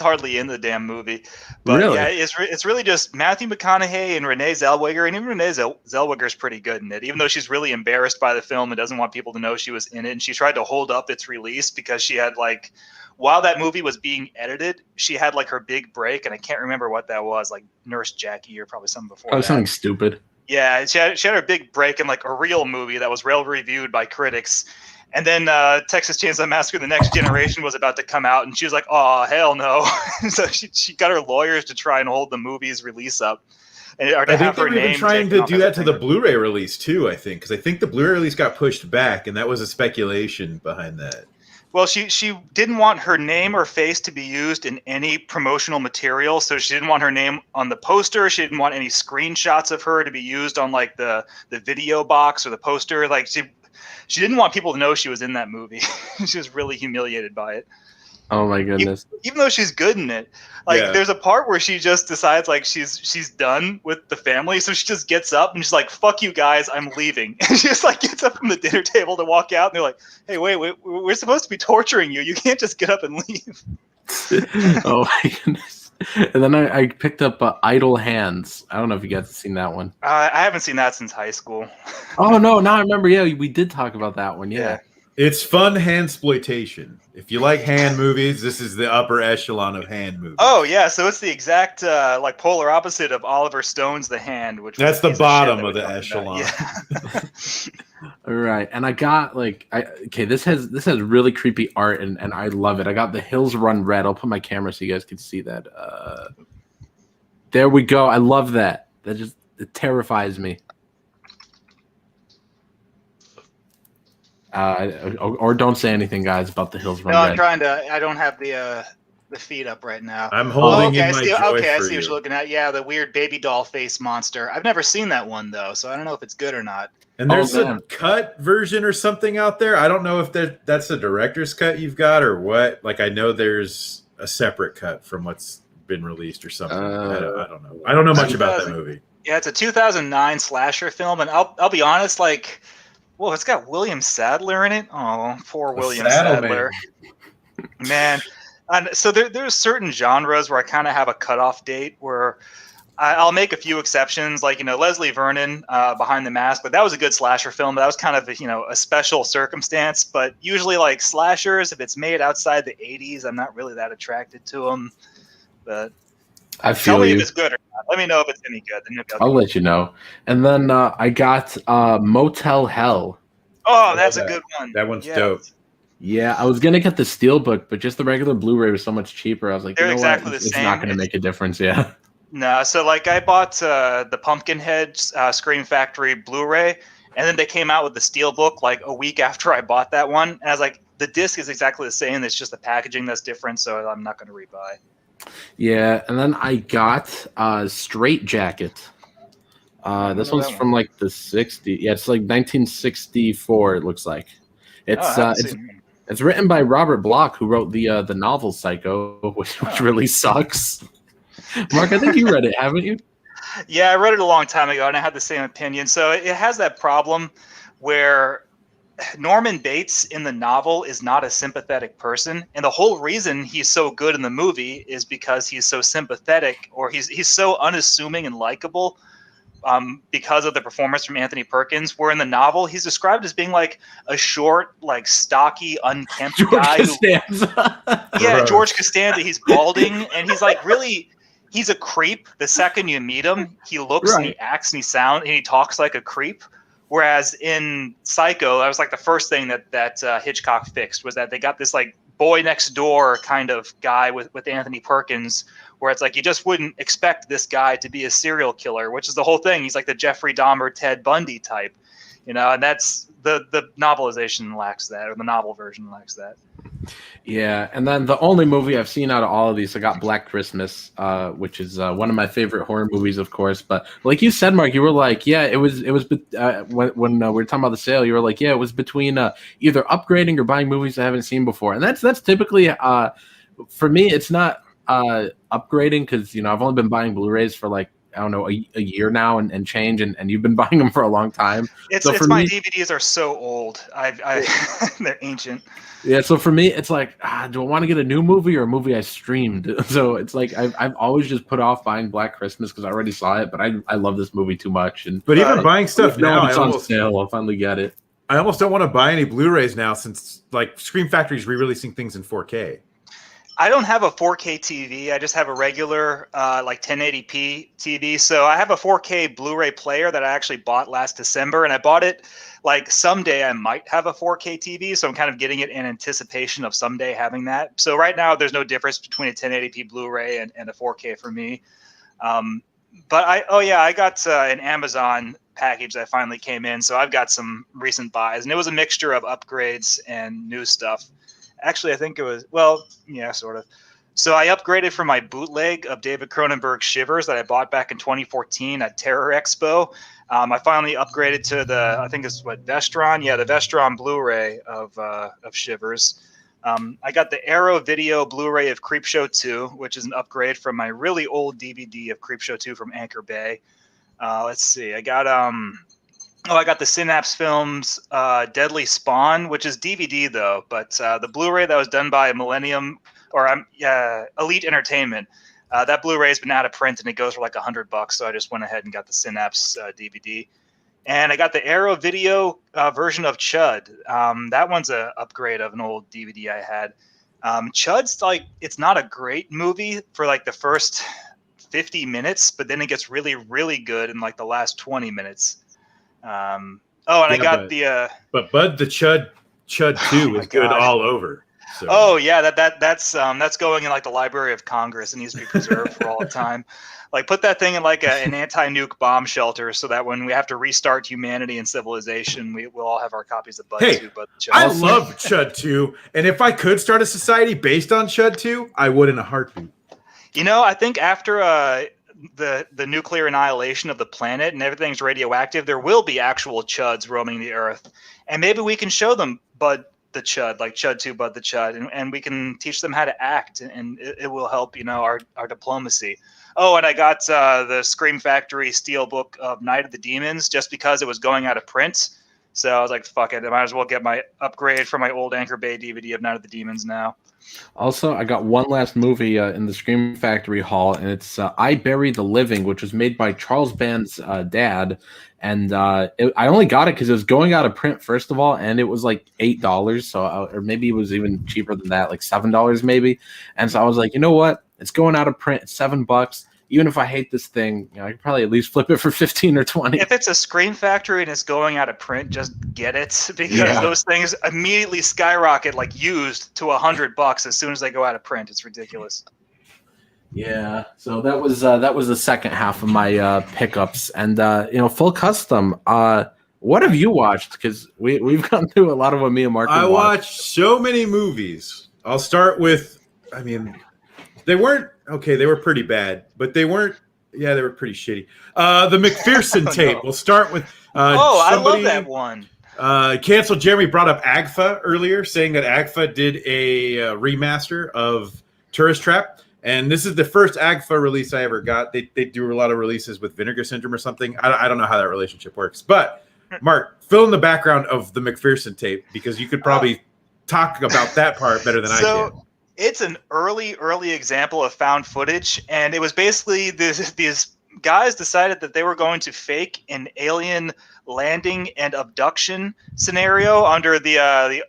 hardly in the damn movie. But Really? yeah, it's really just Matthew McConaughey and Renee Zellweger, and even Renee Zellweger's pretty good in it, even though she's really embarrassed by the film and doesn't want people to know she was in it. And she tried to hold up its release because she had like, while that movie was being edited, she had like her big break, and I can't remember what that was, like Nurse Jackie or probably something before. Probably something stupid. Yeah, she had her big break in like a real movie that was well reviewed by critics. And then Texas Chainsaw Massacre: The Next Generation was about to come out, and she was like, "Oh hell no!" So she got her lawyers to try and hold the movie's release up. Or to I have think her they were even name trying taken to off do that to the everything. Blu-ray release too. I think because I think the Blu-ray release got pushed back, and that was a speculation behind that. Well, she didn't want her name or face to be used in any promotional material, so she didn't want her name on the poster. She didn't want any screenshots of her to be used on like the video box or the poster. Like she didn't want people to know she was in that movie. She was really humiliated by it. Oh my goodness. Even though she's good in it, like Yeah. there's a part where she just decides like she's done with the family, so she just gets up and she's like, "Fuck you guys, I'm leaving." And she just like gets up from the dinner table to walk out, and they're like, "Hey, wait, we're supposed to be torturing you. You can't just get up and leave." Oh my goodness. And then I picked up Idle Hands. I don't know if you guys have seen that one. I haven't seen that since high school. Oh no, now I remember. Yeah, we did talk about that one. Yeah. It's fun handsploitation. If you like hand movies, this is the upper echelon of hand movies. Oh yeah, so it's the exact like polar opposite of Oliver Stone's The Hand, which That's was the a piece bottom shit of that the we echelon. talked about. Yeah. All right, and I got like this has really creepy art and I love it. I got The Hills Run Red. I'll put my camera so you guys can see that. There we go. I love that. It terrifies me. Or don't say anything, guys, about The Hills Run No, Red. I'm trying to. I don't have the feed up right now. I'm holding okay, in I my see. joy Okay, I for see what you. you're looking at. Yeah, the weird baby doll face monster. I've never seen that one though, so I don't know if it's good or not. And there's Oh, a man. cut version or something out there. I don't know if that's the director's cut you've got or what. Like I know there's a separate cut from what's been released or something. I don't know. I don't know much about that movie. Yeah, it's a 2009 slasher film, and I'll be honest, like, well, it's got William Sadler in it. Oh, poor William Sadler. Man. And so there's certain genres where I kind of have a cutoff date where I'll make a few exceptions, like, Leslie Vernon, Behind the Mask, but that was a good slasher film. But that was kind of, a special circumstance. But usually, like, slashers, if it's made outside the 80s, I'm not really that attracted to them. But I feel tell me you. if it's good or not. Let me know if it's any good. Then maybe I'll let you know. And then I got Motel Hell. Oh, that's a good one. That one's Yeah. dope. Yeah, I was gonna get the Steelbook, but just the regular Blu-ray was so much cheaper. I was like, They're you know exactly what? the It's same. not gonna make a difference. Yeah. No, so like I bought the Pumpkinhead Scream Factory Blu-ray, and then they came out with the Steelbook like a week after I bought that one, and I was like, the disc is exactly the same. It's just the packaging that's different, so I'm not going to rebuy. Yeah, and then I got Straight Jacket. This one's from like the 60s. Yeah, it's like 1964. It looks like it's written by Robert Bloch, who wrote the novel Psycho, which really sucks. Mark, I think you read it, haven't you? Yeah, I read it a long time ago, and I had the same opinion. So it has that problem where Norman Bates in the novel is not a sympathetic person, and the whole reason he's so good in the movie is because he's so sympathetic, or he's so unassuming and likable. Because of the performance from Anthony Perkins, where in the novel he's described as being like a short, like stocky, unkempt guy. George Costanza. He's balding, and he's like he's a creep. The second you meet him, he looks and he acts and he talks like a creep. Whereas in Psycho, that was like the first thing that Hitchcock fixed, was that they got this like boy next door kind of guy with Anthony Perkins, where it's like you just wouldn't expect this guy to be a serial killer, which is the whole thing. He's like the Jeffrey Dahmer, Ted Bundy type. And that's the novelization lacks that, or the novel version lacks that. Yeah, and then the only movie I've seen out of all of these, I got Black Christmas, which is one of my favorite horror movies, of course. But like you said, Mark, you were like, yeah, it was when we were talking about the sale, you were like, yeah, it was between either upgrading or buying movies I haven't seen before, and that's typically for me, it's not upgrading because I've only been buying Blu-rays for like I don't know a year now and change, and you've been buying them for a long time. It's my DVDs are so old. They're ancient. Yeah, so for me, it's like, do I want to get a new movie or a movie I streamed? So it's like I've always just put off buying Black Christmas because I already saw it, but I love this movie too much. But even buying stuff now, it's on sale. I'll finally get it. I almost don't want to buy any Blu-rays now since like Scream Factory's re-releasing things in 4K. I don't have a 4K TV. I just have a regular like 1080p TV. So I have a 4K Blu-ray player that I actually bought last December, and I bought it like someday I might have a 4K TV. So I'm kind of getting it in anticipation of someday having that. So right now there's no difference between a 1080p Blu-ray and a 4K for me. But I got an Amazon package that finally came in. So I've got some recent buys, and it was a mixture of upgrades and new stuff. Actually, I think it was, sort of. So I upgraded from my bootleg of David Cronenberg's Shivers that I bought back in 2014 at Terror Expo. I finally upgraded to I think it's Vestron? Yeah, the Vestron Blu-ray of Shivers. I got the Arrow Video Blu-ray of Creepshow 2, which is an upgrade from my really old DVD of Creepshow 2 from Anchor Bay. Let's see. I got the Synapse Films Deadly Spawn, which is DVD though, but the Blu-ray that was done by Elite Entertainment, that Blu-ray has been out of print and it goes for like $100. So I just went ahead and got the Synapse DVD, and I got the Arrow Video version of Chud. That one's an upgrade of an old DVD I had. Chud's like, it's not a great movie for like the first 50 minutes, but then it gets really, really good in like the last 20 minutes. But Bud the Chud 2 is good all over. So. Oh yeah, that's going in like the Library of Congress and needs to be preserved for all time. Like put that thing in like an anti-nuke bomb shelter so that when we have to restart humanity and civilization, we'll all have our copies of Bud 2. But I love Chud 2, and if I could start a society based on Chud 2, I would in a heartbeat. I think after the nuclear annihilation of the planet and everything's radioactive, there will be actual chuds roaming the earth, and maybe we can show them Bud the Chud, like Chud 2 Bud the Chud, and we can teach them how to act, and it will help our diplomacy. And I got the Scream Factory Steelbook of Night of the Demons just because it was going out of print, so I was like, fuck it, I might as well get my upgrade from my old Anchor Bay DVD of Night of the Demons now. Also, I got one last movie in the Scream Factory haul, and it's I Bury the Living, which was made by Charles Band's dad. And I only got it because it was going out of print, first of all, and it was like $8. Or maybe it was even cheaper than that, like $7 maybe. And so I was like, you know what? It's going out of print. It's $7. Even if I hate this thing, I could probably at least flip it for 15 or 20. If it's a Scream Factory and it's going out of print, just get it, because those things immediately skyrocket, like used to $100 as soon as they go out of print. It's ridiculous. Yeah. So that was the second half of my pickups, and full custom. What have you watched? Because we've gone through a lot of what me and Mark. I watched so many movies. I'll start with. They weren't okay. They were pretty bad, but they weren't. Yeah, they were pretty shitty. The McPherson tape. No. We'll start with. I love that one. Canceled. Jeremy brought up AGFA earlier, saying that AGFA did a remaster of Tourist Trap, and this is the first AGFA release I ever got. They do a lot of releases with Vinegar Syndrome or something. I don't know how that relationship works, but Mark, fill in the background of the McPherson tape because you could probably talk about that part better than I can. It's an early example of found footage, and it was basically these guys decided that they were going to fake an alien landing and abduction scenario under the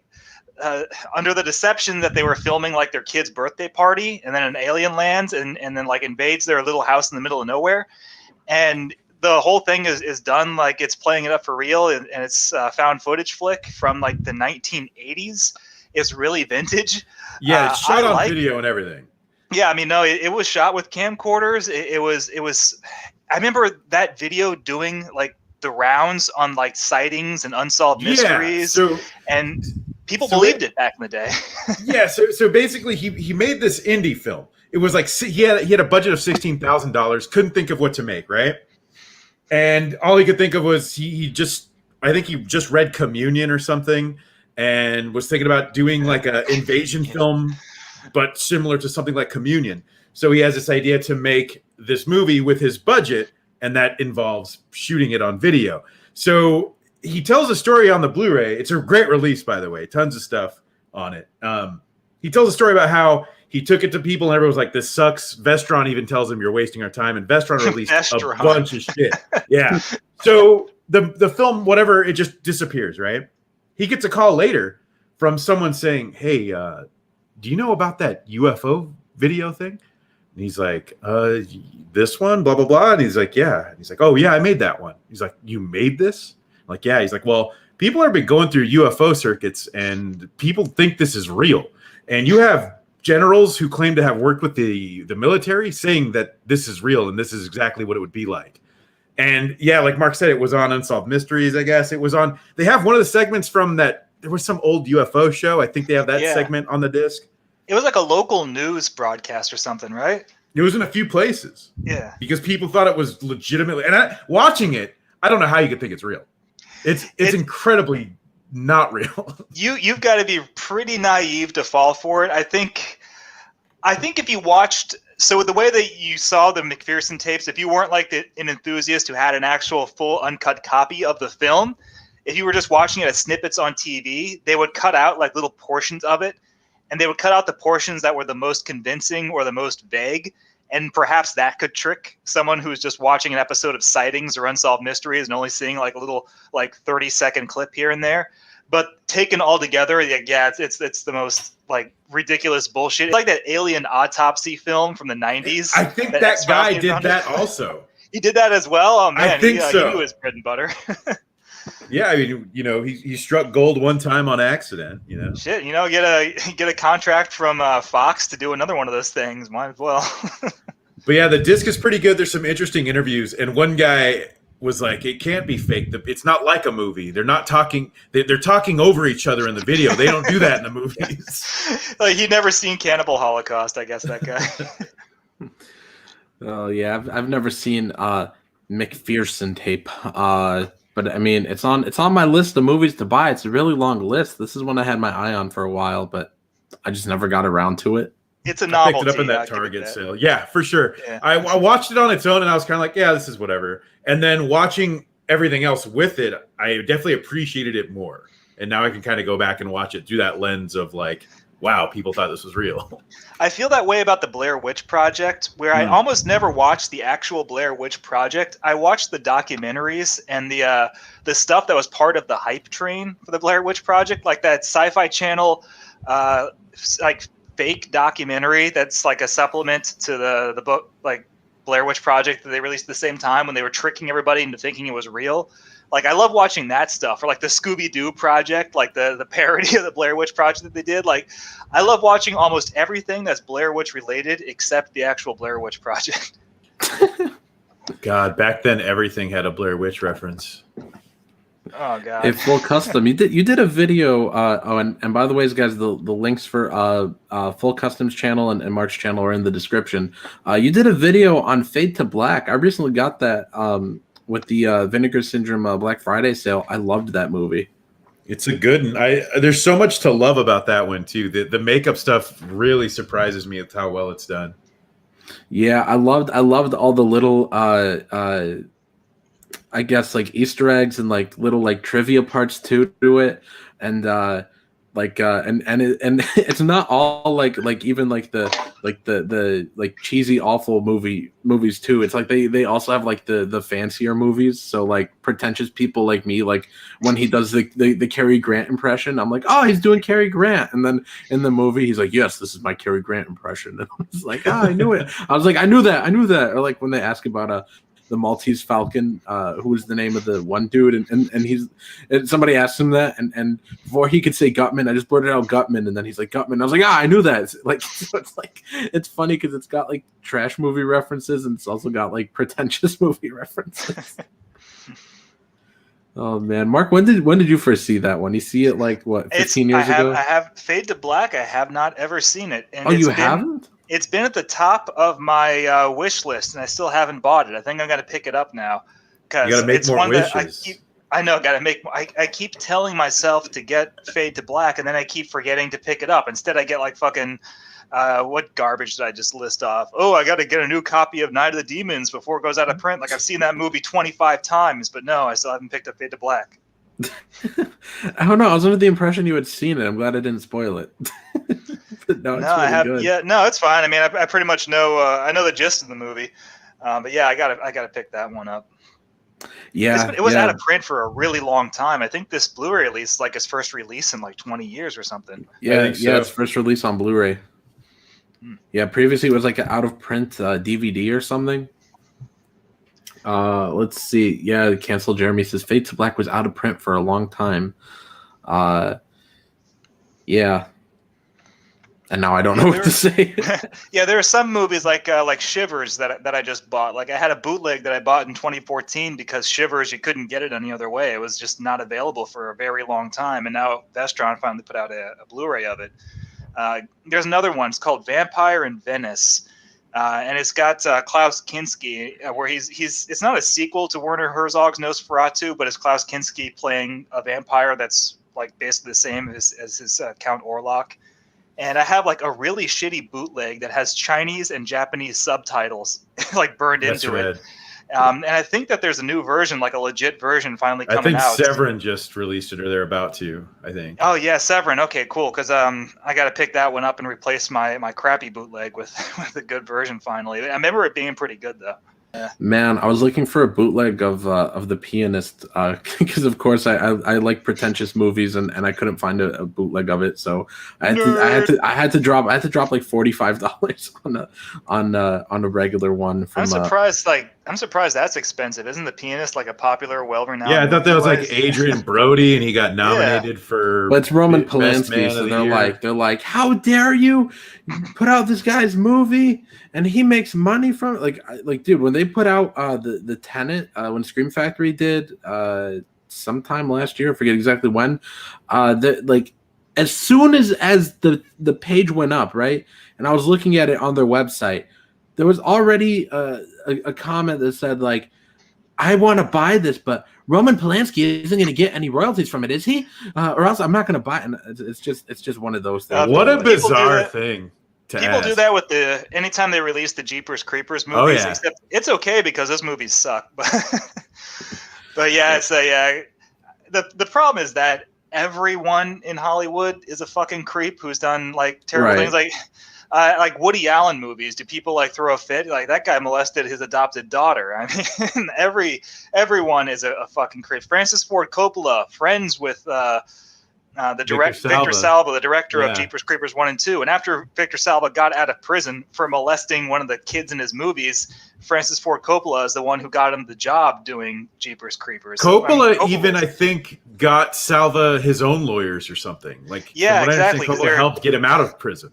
deception that they were filming like their kid's birthday party, and then an alien lands and then like invades their little house in the middle of nowhere, and the whole thing is done like it's playing it up for real, and it's a found footage flick from like the 1980s. It's really vintage. Yeah, it's shot on video and everything. Yeah, it was shot with camcorders. It was. I remember that video doing like the rounds on like sightings and unsolved mysteries, and people believed it back in the day. Yeah, so basically he made this indie film. It was like he had a budget of $16,000, couldn't think of what to make, right? And all he could think of was I think he just read Communion or something and was thinking about doing like an invasion film, but similar to something like Communion. So he has this idea to make this movie with his budget, and that involves shooting it on video. So he tells a story on the Blu-ray. It's a great release, by the way. Tons of stuff on it. He tells a story about how he took it to people and everyone was like, this sucks. Vestron even tells him you're wasting our time. And Vestron released a bunch of shit. Yeah. So the film, whatever, it just disappears, right? He gets a call later from someone saying, hey, do you know about that UFO video thing? And he's like, this one, blah, blah, blah. And he's like, yeah. And he's like, oh, yeah, I made that one. He's like, you made this? I'm like, yeah. He's like, well, people have been going through UFO circuits and people think this is real. And you have generals who claim to have worked with the military saying that this is real and this is exactly what it would be like. And yeah, like Mark said, it was on Unsolved Mysteries, I guess. It was on, they have one of the segments from that, there was some old UFO show. I think they have that segment on the disc. It was like a local news broadcast or something, right? It was in a few places. Yeah. Because people thought it was legitimately, and watching it, I don't know how you could think it's real. It's incredibly not real. You've got to be pretty naive to fall for it. I think if you watched, so the way that you saw the McPherson tapes, if you weren't like an enthusiast who had an actual full uncut copy of the film, if you were just watching it as snippets on TV, they would cut out like little portions of it, and they would cut out the portions that were the most convincing or the most vague. And perhaps that could trick someone who's just watching an episode of Sightings or Unsolved Mysteries and only seeing like a little like 30-second clip here and there. But taken all together, yeah, it's the most like ridiculous bullshit. It's like that Alien Autopsy film from the 90s. I think that guy did that also. He did that as well? Oh man, I think so. He knew his bread and butter. Yeah, I mean, he struck gold one time on accident, Shit, get a contract from Fox to do another one of those things. Might as well. But yeah, the disc is pretty good. There's some interesting interviews, and one guy was like, it can't be fake. It's not like a movie. They're not talking. They're talking over each other in the video. They don't do that in the movies. Like he'd never seen Cannibal Holocaust, I guess, that guy. Oh yeah, I've never seen McPherson tape. But I mean, it's on my list of movies to buy. It's a really long list. This is one I had my eye on for a while, but I just never got around to it. It's a novelty. I picked it up in that Target sale. Yeah, for sure. Yeah. I watched it on its own, and I was kind of like, yeah, this is whatever. And then watching everything else with it, I definitely appreciated it more. And now I can kind of go back and watch it through that lens of like, wow, people thought this was real. I feel that way about the Blair Witch Project, where I almost never watched the actual Blair Witch Project. I watched the documentaries and the stuff that was part of the hype train for the Blair Witch Project, like that Sci-Fi Channel like fake documentary that's like a supplement to the book, like Blair Witch Project, that they released at the same time when they were tricking everybody into thinking it was real. Like, I love watching that stuff, or like the Scooby-Doo Project, like the parody of the Blair Witch Project that they did. Like, I love watching almost everything that's Blair Witch related except the actual Blair Witch Project. God, back then everything had a Blair Witch reference. Oh God! Hey, Full Custom, you did a video. And by the way, guys, the links for Full Custom's channel and Mark's channel are in the description. You did a video on Fade to Black. I recently got that with the Vinegar Syndrome Black Friday sale. I loved that movie. It's a good one. There's so much to love about that one too. The makeup stuff really surprises me at how well it's done. Yeah, I loved all the little I guess like Easter eggs and like little like trivia parts to it, and and it's not all like even like the like cheesy awful movies too. It's like they also have like the fancier movies. So like pretentious people like me, like when he does the Cary Grant impression, I'm like, oh, he's doing Cary Grant, and then in the movie he's like, yes, this is my Cary Grant impression. And I was like, oh, I knew it. I was like, I knew that. Or like when they ask about the Maltese Falcon, who was the name of the one dude, and somebody asked him that, and before he could say Gutman, I just blurted out Gutman, and then he's like Gutman. I was like, I knew that. It's funny because it's got like trash movie references, and it's also got like pretentious movie references. Oh man, Mark, when did you first see that one? You see it like what, 15 years ago? I have Fade to Black. I have not ever seen it, and Oh, you haven't? It's been at the top of my wish list, and I still haven't bought it. I think I'm going to pick it up now You got because to make it's more one wishes. that I know. Got to make. I keep telling myself to get Fade to Black, and then I keep forgetting to pick it up. Instead, I get like fucking. What garbage did I just list off? Oh, I got to get a new copy of Night of the Demons before it goes out of print. Like I've seen that movie 25 times, but no, I still haven't picked up Fade to Black. I don't know. I was under the impression you had seen it. I'm glad I didn't spoil it. But no, it's really good. Yeah, no, it's fine. I mean, I pretty much know. I know the gist of the movie, but yeah, I gotta pick that one up. Yeah, it was out of print for a really long time. I think this Blu-ray release is like its first release in like 20 years or something. Yeah, think so. It's first release on Blu-ray. Yeah, previously it was like an out-of-print DVD or something. Let's see. Yeah, Cancel Jeremy says Fade to Black was out of print for a long time. Yeah. And now I don't know what to say. Yeah, there are some movies like Shivers that I just bought. Like I had a bootleg that I bought in 2014 because Shivers, you couldn't get it any other way. It was just not available for a very long time. And now Vestron finally put out a Blu-ray of it. There's another one. It's called Vampire in Venice. And it's got Klaus Kinski, where he's it's not a sequel to Werner Herzog's Nosferatu, but it's Klaus Kinski playing a vampire that's like basically the same as his Count Orlok. And I have like a really shitty bootleg that has Chinese and Japanese subtitles like burned into it. And I think that there's a new version, like a legit version, finally coming out. I think Severin just released it, or they're about to. I think. Oh yeah, Severin. Okay, cool. Because I got to pick that one up and replace my crappy bootleg with a good version. Finally, I remember it being pretty good though. Yeah. Man, I was looking for a bootleg of The Pianist because, of course, I like pretentious movies and I couldn't find a bootleg of it, so I had to drop like $45 on a regular one. From, I'm surprised that's expensive. Isn't The Pianist like a popular, well-renowned? Yeah, I thought that was like Adrian Brody, and he got nominated for. But it's Roman Best Polanski, Man so of the they're Year. like, how dare you put out this guy's movie and he makes money from it? Like, dude, when they put out the Tenet, when Scream Factory did sometime last year, I forget exactly when, as soon as the page went up, right, and I was looking at it on their website, there was already a comment that said like, I want to buy this, but Roman Polanski isn't going to get any royalties from it, is he? Or else I'm not going to buy it. And it's just one of those things. What a bizarre thing. People do that with anytime they release the Jeepers Creepers movies. Oh, yeah. Except it's okay because those movies suck. But yeah, it's the problem is that everyone in Hollywood is a fucking creep who's done like terrible things. Like Woody Allen movies, do people like throw a fit? Like that guy molested his adopted daughter. I mean, everyone is a fucking creep. Francis Ford Coppola, friends with the director Victor Salva, the director of Jeepers Creepers 1 and 2. And after Victor Salva got out of prison for molesting one of the kids in his movies, Francis Ford Coppola is the one who got him the job doing Jeepers Creepers. Coppola I think, got Salva his own lawyers or something. Like, yeah, from what exactly. I understand, Coppola helped get him out of prison.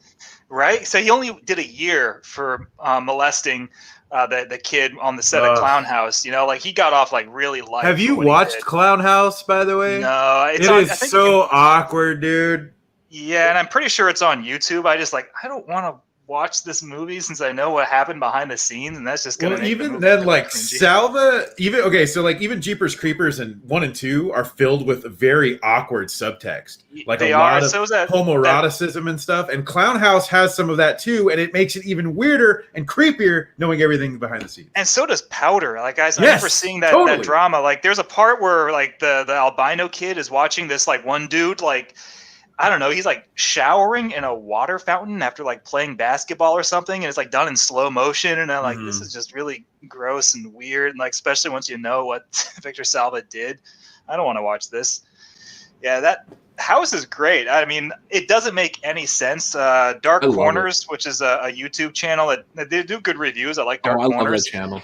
Right? So he only did a year for molesting the kid on the set of Clown House. You know, like he got off like really light. Have you watched Clown House, by the way? No. It is so awkward, dude. Yeah, and I'm pretty sure it's on YouTube. I don't want to watch this movie since I know what happened behind the scenes, and that's just gonna make even then like Salva even Jeepers Creepers and 1 and 2 are filled with very awkward subtext, like a lot of homoeroticism and stuff, and Clown House has some of that too, and it makes it even weirder and creepier knowing everything behind the scenes. And so does Powder. Like, guys, I remember seeing that drama. Like there's a part where like the albino kid is watching this like one dude like, I don't know, he's like showering in a water fountain after like playing basketball or something, and it's like done in slow motion, and I'm like, this is just really gross and weird, and like especially once you know what Victor Salva did, I don't want to watch this. Yeah, that House is great. I mean, it doesn't make any sense. Dark Corners, which is a YouTube channel that they do good reviews. I like Dark Corners. I love that channel.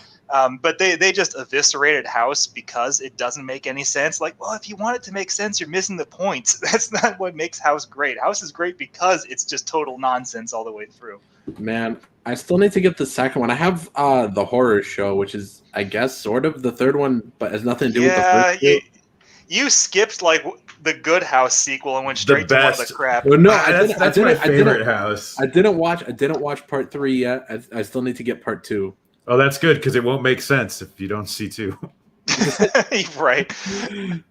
But they just eviscerated House because it doesn't make any sense. Like, well, if you want it to make sense, you're missing the point. That's not what makes House great. House is great because it's just total nonsense all the way through. Man, I still need to get the second one. I have the Horror Show, which is, I guess, sort of the third one, but has nothing to do with the first two. You skipped like the Good House sequel and went straight to one of the best. crap. Well, no, That's my favorite house. I didn't watch part 3 yet. I still need to get part 2. Oh, that's good because it won't make sense if you don't see 2. Right.